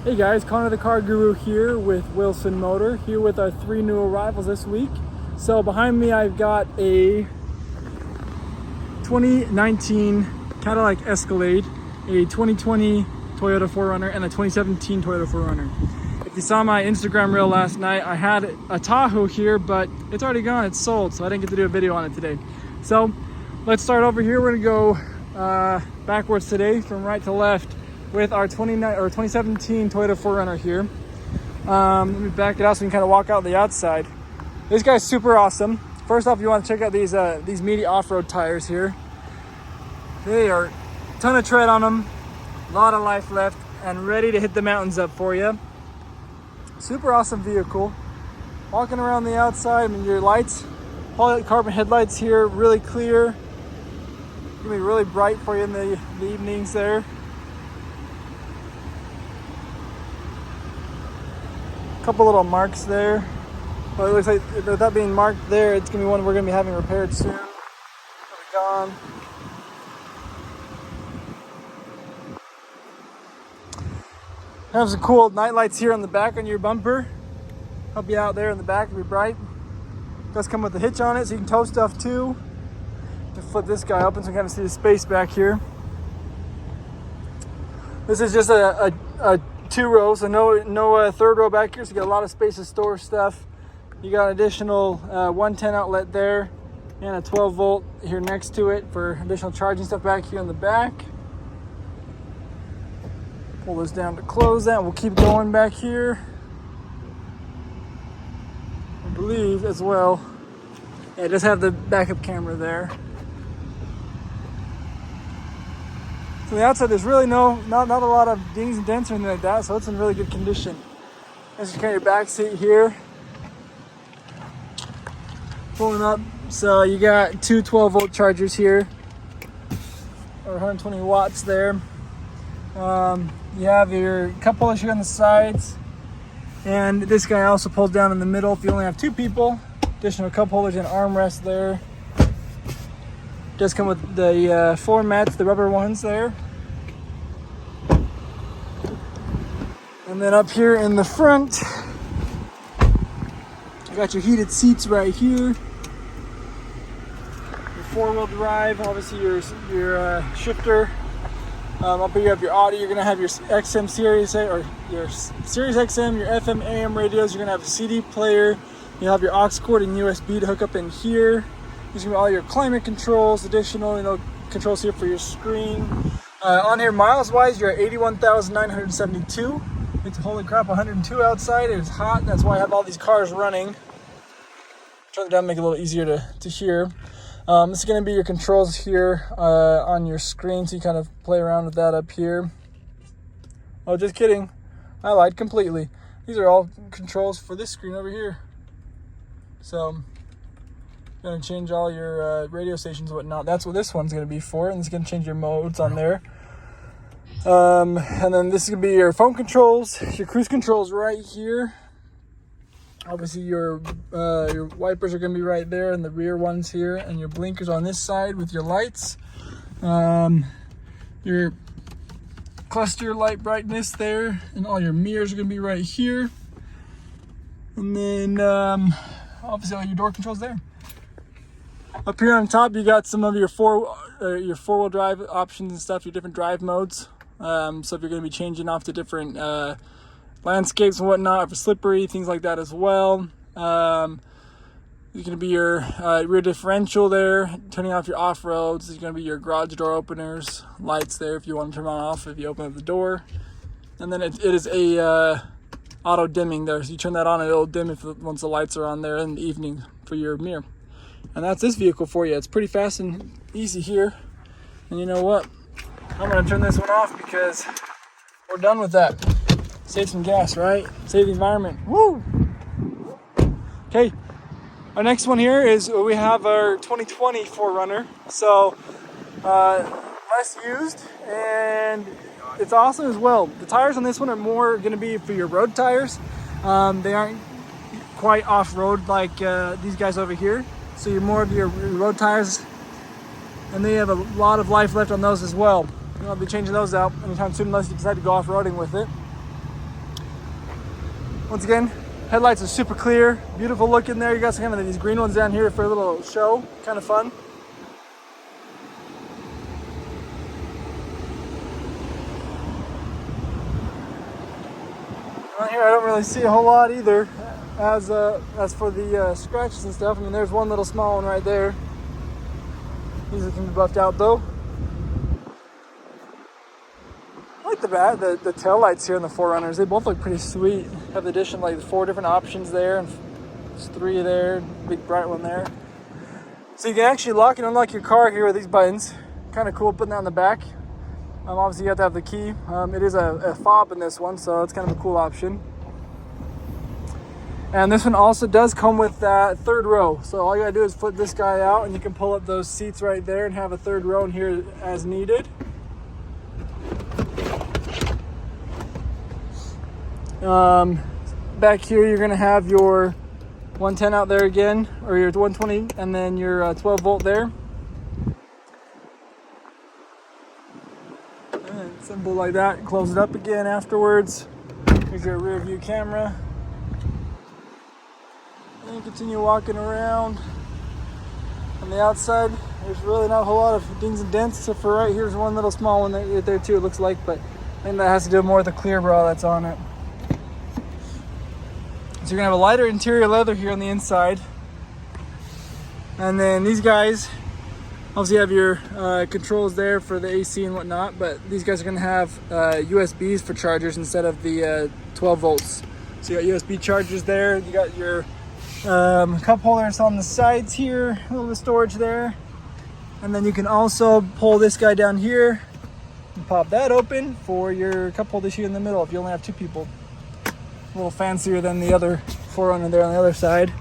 Hey guys, Connor the Car Guru here with Wilson Motor, here with our 3 new arrivals this week. So behind me I've got a 2019 Cadillac Escalade, a 2020 Toyota 4Runner, and a 2017 Toyota 4Runner. If you saw my Instagram reel last night, I had a Tahoe here, but it's already gone, it's sold, so I didn't get to do a video on it today. So let's start over here. We're gonna go backwards today from right to left with our 2017 Toyota 4Runner here. Let me back it out so we can kind of walk out the outside. This guy's super awesome. First off, you want to check out these meaty off-road tires here. They are a ton of tread on them, a lot of life left, and ready to hit the mountains up for you. Super awesome vehicle. Walking around the outside, I mean, your lights, polycarbonate headlights here, really clear. Gonna be really bright for you in the evenings there. Couple little marks there, but it looks like with that being marked there, it's gonna be one we're gonna be having repaired soon. It'll be gone. Have some cool night lights here on the back on your bumper. Help you out there in the back, it'll be bright. Does come with a hitch on it, so you can tow stuff too. Just flip this guy open so you can kind of see the space back here. This is just a 2 rows, so no third row back here, so you got a lot of space to store stuff. You got an additional 110 outlet there and a 12 volt here next to it for additional charging stuff back here in the back. Pull this down to close that. We'll keep going back here. I believe as well. Yeah, just have the backup camera there. So the outside, there's really not a lot of dings and dents or anything like that, so it's in really good condition. This is kind of your back seat here. Pulling up, so you got 2 12 volt chargers here, or 120 watts there. You have your cup holders here on the sides, and this guy also pulls down in the middle if you only have 2 people. Additional cup holders and armrest there. Does come with the floor mats, the rubber ones there. And then up here in the front, you got your heated seats right here. Your 4-wheel drive, obviously your shifter. Up here you have your audio. You're gonna have your XM series, or your Sirius XM, your FM AM radios. You're gonna have a CD player. You'll have your aux cord and USB to hook up in here. There's gonna be all your climate controls, additional controls here for your screen. On here, miles wise, you're at 81,972. It's holy crap, 102 outside. It's hot. That's why I have all these cars running. Turn it down, make it a little easier to hear. This is gonna be your controls here on your screen, so you kind of play around with that up here. Oh, just kidding. I lied completely. These are all controls for this screen over here. So going to change all your radio stations and whatnot. That's what this one's going to be for, and it's going to change your modes on there. And then this is going to be your phone controls, your cruise controls right here. Obviously your wipers are going to be right there, and the rear ones here, and your blinkers on this side with your lights. Your cluster light brightness there, and all your mirrors are going to be right here. And then obviously all your door controls there. Up here on top, you got some of your four-wheel drive options and stuff, your different drive modes. So if you're going to be changing off to different landscapes and whatnot, for slippery, things like that as well. There's going to be your rear differential there, turning off your off-roads. There's going to be your garage door openers, lights there if you want to turn on off if you open up the door. And then it is a auto dimming there, so you turn that on and it'll dim once the lights are on there in the evening for your mirror. And that's this vehicle for you. It's pretty fast and easy here. And you know what? I'm gonna turn this one off because we're done with that. Save some gas, right? Save the environment. Woo! Okay, our next one here is we have our 2020 4Runner. So less used, and it's awesome as well. The tires on this one are more gonna be for your road tires. They aren't quite off-road like these guys over here. So you're more of your road tires, and they have a lot of life left on those as well. I'll be changing those out anytime soon unless you decide to go off-roading with it. Once again, headlights are super clear, beautiful look in there. You got some kind of these green ones down here for a little show, kind of fun. Right here, I don't really see a whole lot either. As for the scratches and stuff, I mean, there's one little small one right there. These can be buffed out though. I like the tail lights here in the 4Runners. They both look pretty sweet. Have the addition like 4 different options there, and there's 3 there, big bright one there. So you can actually lock and unlock your car here with these buttons. Kind of cool putting that on the back. Obviously you have to have the key. It is a fob in this one, so it's kind of a cool option. And this one also does come with that 3rd row. So all you gotta do is flip this guy out and you can pull up those seats right there and have a 3rd row in here as needed. Back here you're gonna have your 110 out there again, or your 120, and then your 12 volt there. Simple like that. Close it up again afterwards. Here's your rear view camera. And continue walking around. On the outside, there's really not a whole lot of dings and dents, except for right here's one little small one right there too, it looks like, but I think that has to do more with the clear bra that's on it. So you're gonna have a lighter interior leather here on the inside. And then these guys, obviously you have your controls there for the AC and whatnot, but these guys are going to have USBs for chargers instead of the 12 volts. So you got USB chargers there. You got your cup holders on the sides here, a little bit of storage there. And then you can also pull this guy down here and pop that open for your cup holders here in the middle if you only have 2 people. A little fancier than the other 4Runner there on the other side.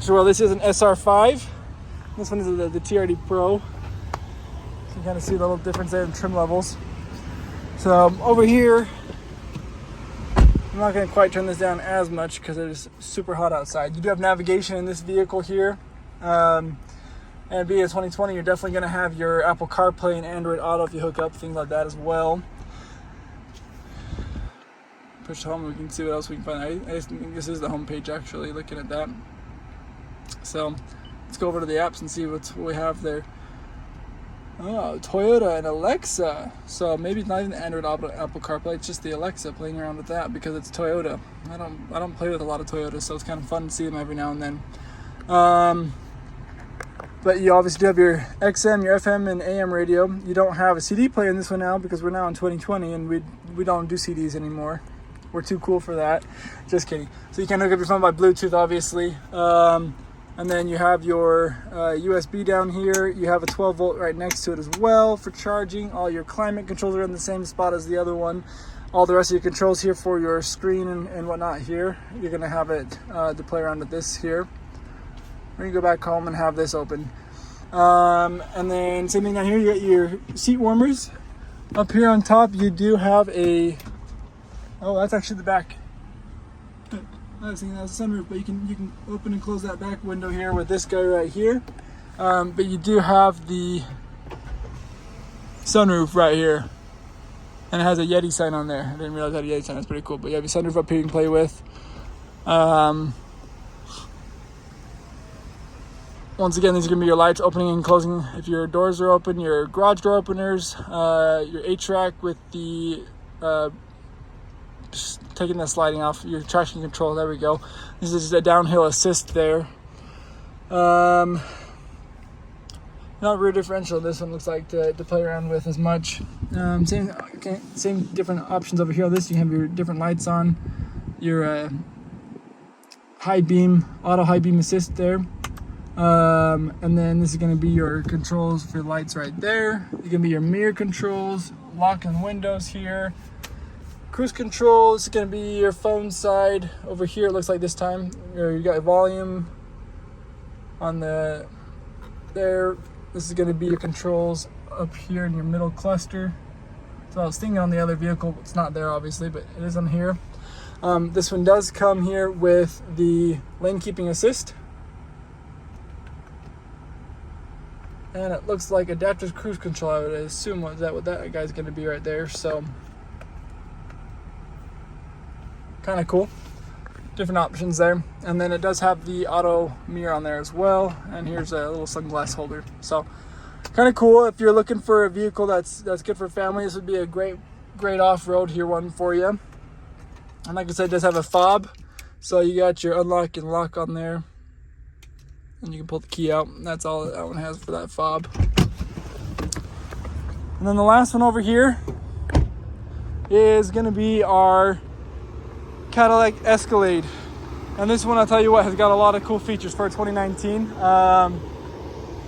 So well, this is an SR5. This one is the TRD Pro. So you kind of see the little difference there in trim levels. So over here, I'm not going to quite turn this down as much because it is super hot outside. You do have navigation in this vehicle here. And being a 2020, you're definitely going to have your Apple CarPlay and Android Auto if you hook up, things like that as well. Push home, we can see what else we can find. I think this is the home page actually, looking at that. So let's go over to the apps and see what we have there. Oh, Toyota and Alexa. So maybe it's not even the Android Apple CarPlay, it's just the Alexa, playing around with that because it's Toyota. I don't play with a lot of Toyotas, so it's kind of fun to see them every now and then. But you obviously do have your XM, your FM, and AM radio. You don't have a CD player in this one now because we're now in 2020 and we don't do CDs anymore. We're too cool for that. Just kidding. So you can hook up your phone by Bluetooth, obviously. And then you have your USB down here. You have a 12 volt right next to it as well for charging. All your climate controls are in the same spot as the other one. All the rest of your controls here for your screen and whatnot here. You're going to have it to play around with this here. We're going to go back home and have this open. And then same thing down here. You got your seat warmers. Up here on top, you do have a... Oh, that's actually the back. I was thinking that was a sunroof, but you can open and close that back window here with this guy right here. But you do have the sunroof right here, and it has a Yeti sign on there. I didn't realize it had a Yeti sign. That's pretty cool. But you have your sunroof up here you can play with. Once again, these are going to be your lights opening and closing if your doors are open, your garage door openers, your HVAC with the just taking the sliding off, your traction control, there we go. This is a downhill assist there. Not rear differential, this one looks like to play around with as much. Same different options over here. On this you have your different lights on, your high beam, auto high beam assist there. And then this is going to be your controls for lights right there. It's going to be your mirror controls, locking windows here. Cruise control is going to be your phone side over here. It looks like this time you got volume on the there. This is going to be your controls up here in your middle cluster. So I was thinking on the other vehicle, it's not there obviously, but it is on here. This one does come here with the lane keeping assist, and it looks like adaptive cruise control. I would assume what that guy's going to be right there. So kind of cool. Different options there. And then it does have the auto mirror on there as well. And here's a little sunglass holder. So kind of cool. If you're looking for a vehicle that's good for family, this would be a great off-road here one for you. And like I said, it does have a fob. So you got your unlock and lock on there. And you can pull the key out. That's all that one has for that fob. And then the last one over here is going to be our Cadillac Escalade. And this one, I'll tell you what, has got a lot of cool features for 2019.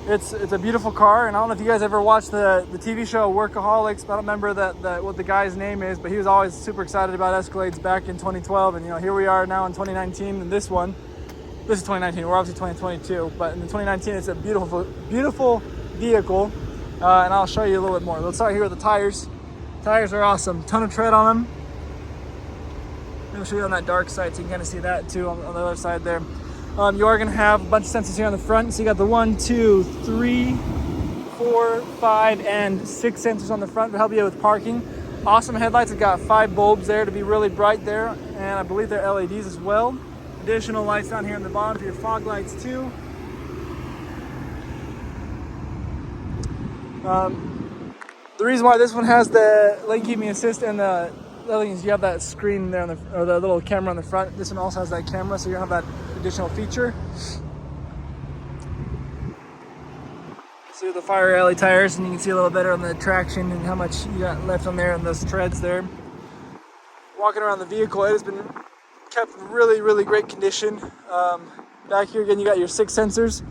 It's a beautiful car, and I don't know if you guys ever watched the TV show Workaholics. I don't remember what the guy's name is, but he was always super excited about Escalades back in 2012. And here we are now in 2019, and this is 2019. We're obviously 2022, but in 2019, it's a beautiful vehicle. And I'll show you a little bit more. Let's start here with the tires. Tires are awesome. Ton of tread on them. I'll show you on that dark side so you can kind of see that too on the other side there. You are going to have a bunch of sensors here on the front. So you got the 1, 2, 3, 4, 5, and 6 sensors on the front to help you with parking. Awesome headlights. It's got 5 bulbs there to be really bright there, and I believe they're LEDs as well. Additional lights down here on the bottom for your fog lights too. The reason why this one has the lane keeping assist and the other thing is you have that screen there or the little camera on the front. This one also has that camera, so you have that additional feature. See the fire alley tires, and you can see a little better on the traction and how much you got left on there and those treads there. Walking around the vehicle, it has been kept in really great condition. Back here again, you got your 6 sensors.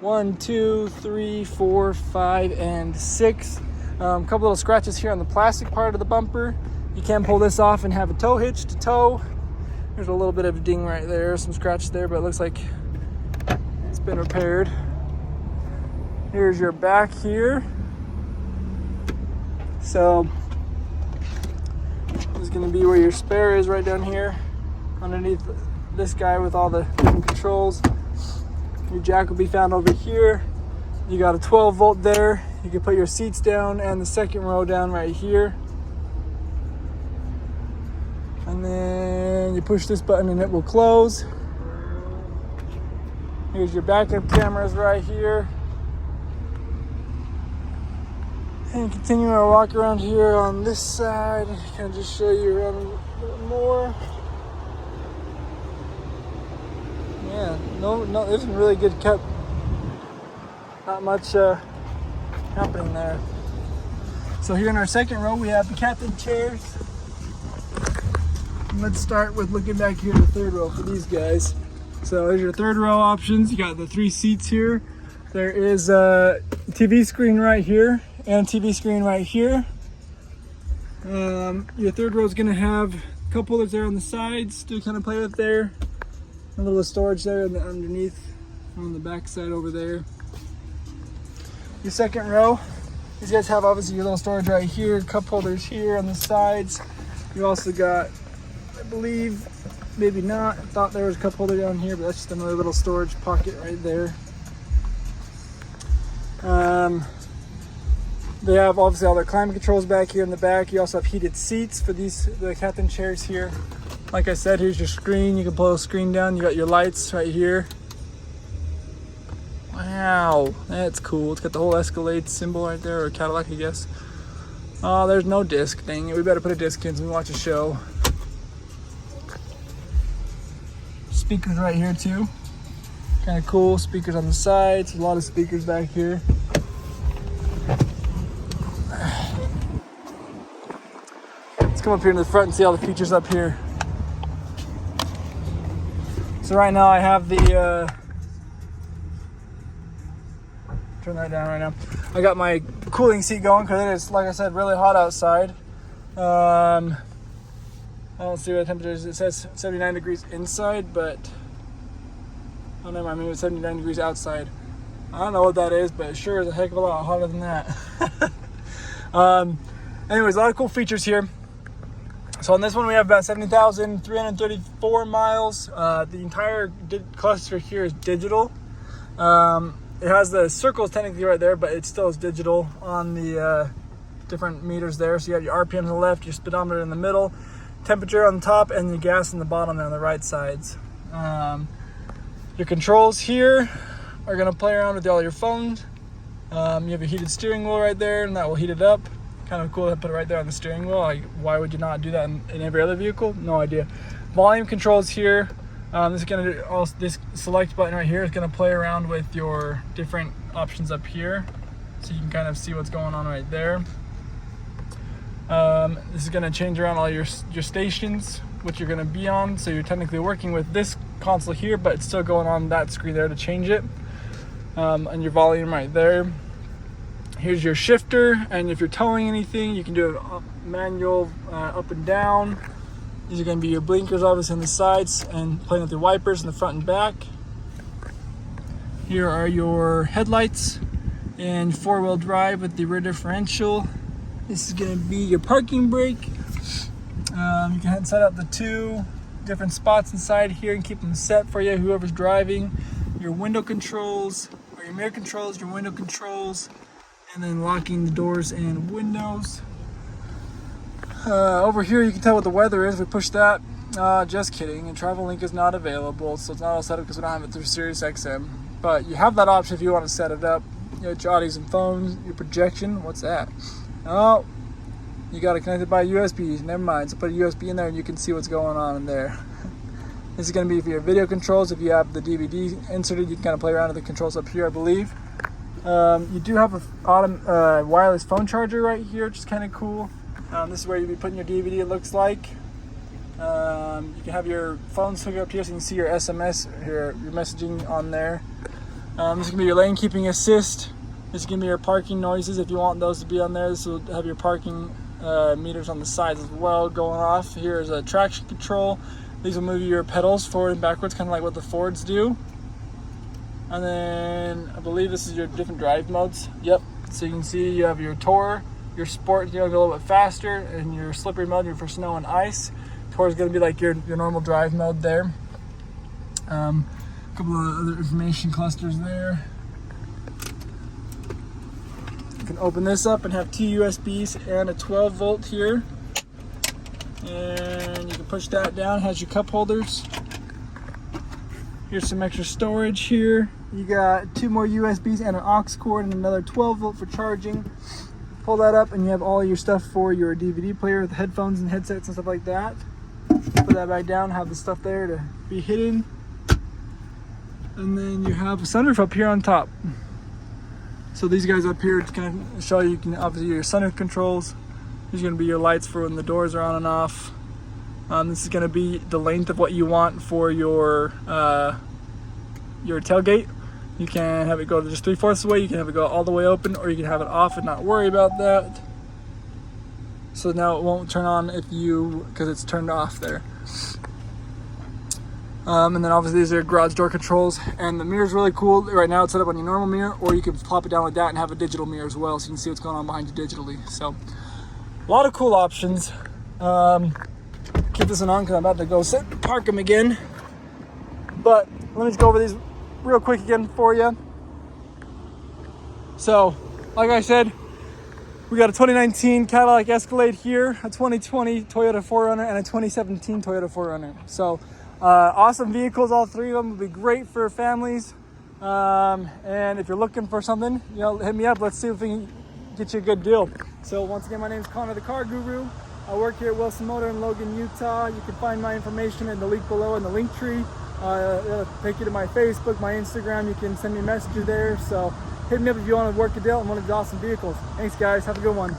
1, 2, 3, 4, 5, and 6. A couple little scratches here on the plastic part of the bumper. You can pull this off and have a tow hitch to tow. There's a little bit of a ding right there, some scratches there, but it looks like it's been repaired. Here's your back here. So this is going to be where your spare is, right down here underneath this guy with all the controls. Your jack will be found over here. You got a 12 volt there. You can put your seats down and the second row down right here. And then you push this button and it will close. Here's your backup cameras right here. And continue our walk around here on this side. Kind of just show you around a bit more. Yeah, no, this is really good kept. Not much happening there. So here in our second row, we have the captain chairs. And let's start with looking back here in the third row for these guys. So there's your third row options. You got the 3 seats here. There is a TV screen right here and a TV screen right here. Your third row is going to have a cup holders there on the sides to kind of play with there. A little storage there underneath on the back side over there. Your second row, these guys have obviously your little storage right here, cup holders here on the sides. You also got, I believe, maybe not, I thought there was a cup holder down here, but that's just another little storage pocket right there. They have obviously all their climate controls back here in the back. You also have heated seats for the captain chairs here. Like I said, here's your screen. You can pull the screen down. You got your lights right here. Wow, that's cool. It's got the whole Escalade symbol right there, or Cadillac, I guess. Oh, there's no disc. Dang it, we better put a disc in so we watch a show. Speakers right here too. Kind of cool. Speakers on the sides. A lot of speakers back here. Let's come up here in the front and see all the features up here. So right now I have the turn that down right now. I got my cooling seat going because it is, like I said, really hot outside. I don't see what the temperature is. It says 79 degrees inside, but oh no, I mean it's 79 degrees outside. I don't know what that is, but it sure is a heck of a lot hotter than that. Anyways, a lot of cool features here. So on this one we have about 70,334 miles. The entire cluster here is digital. It has the circles technically right there, but it still is digital on the different meters there. So you have your RPMs on the left, your speedometer in the middle. temperature on the top and the gas on the bottom there on the right sides. Your controls here are going to play around with all your phones. You have a heated steering wheel right there, and that will heat it up. Kind of cool to put it right there on the steering wheel. Like, why would you not do that in every other vehicle? No idea. Volume controls here. This is going to also, this select button right here is going to play around with your different options up here, so you can kind of see what's going on right there. This is going to change around all your stations, which you're going to be on. So you're technically working with this console here, but it's still going on that screen there to change it. And your volume right there. Here's your shifter, and if you're towing anything, you can do a manual up and down. These are going to be your blinkers, obviously, on the sides, and playing with your wipers in the front and back. Here are your headlights and four-wheel drive with the rear differential. This is going to be your parking brake. You can set up the 2 different spots inside here and keep them set for you, whoever's driving. Your window controls, or your mirror controls, your window controls, and then locking the doors and windows. Over here you can tell what the weather is. We push that. Just kidding. And travel link is not available, so it's not all set up because we don't have it through SiriusXM. But you have that option if you want to set it up. You know, your audios and phones, your projection. What's that? Oh, you got it connected by USB. Never mind. So put a USB in there and you can see what's going on in there. This is going to be for your video controls. If you have the DVD inserted, you can kind of play around with the controls up here, I believe. You do have a wireless phone charger right here, which is kind of cool. This is where you'll be putting your DVD, it looks like. You can have your phones hooked up here so you can see your SMS, your messaging on there. This is going to be your lane keeping assist. This is going to be your parking noises if you want those to be on there. This will have your parking meters on the sides as well going off. Here is a traction control. These will move your pedals forward and backwards, kind of like what the Fords do. And then I believe this is your different drive modes. Yep. So you can see you have your Tour, your Sport, you know, go a little bit faster, and your slippery mode, your for snow and ice. Tour is going to be like your normal drive mode there. A couple of other information clusters there. You can open this up and have 2 USBs and a 12 volt here. And you can push that down. It has your cup holders. Here's some extra storage here. You got 2 more USBs and an aux cord and another 12 volt for charging. Pull that up and you have all your stuff for your DVD player with headphones and headsets and stuff like that. Put that back down, have the stuff there to be hidden. And then you have a sunroof up here on top. So these guys up here kind of show you can obviously your sunroof controls. These are going to be your lights for when the doors are on and off. This is going to be the length of what you want for your tailgate. You can have it go just 3/4 away. You can have it go all the way open, or you can have it off and not worry about that. So now it won't turn on because it's turned off there. And then obviously these are garage door controls, and the mirror is really cool. Right now it's set up on your normal mirror, or you can plop it down like that and have a digital mirror as well, so you can see what's going on behind you digitally. So a lot of cool options. Keep this one on because I'm about to go park them again. But let me just go over these real quick again for you. So, like I said, we got a 2019 Cadillac Escalade here, a 2020 Toyota 4Runner, and a 2017 Toyota 4Runner. So, awesome vehicles, all 3 of them would be great for families. And if you're looking for something, hit me up. Let's see if we can get you a good deal. So once again, my name is Connor the Car Guru. I work here at Wilson Motor in Logan, Utah. You can find my information in the link below in the link tree. It'll take you to my Facebook, my Instagram. You can send me messages there. So hit me up if you want to work a deal on one of these awesome vehicles. Thanks, guys. Have a good one.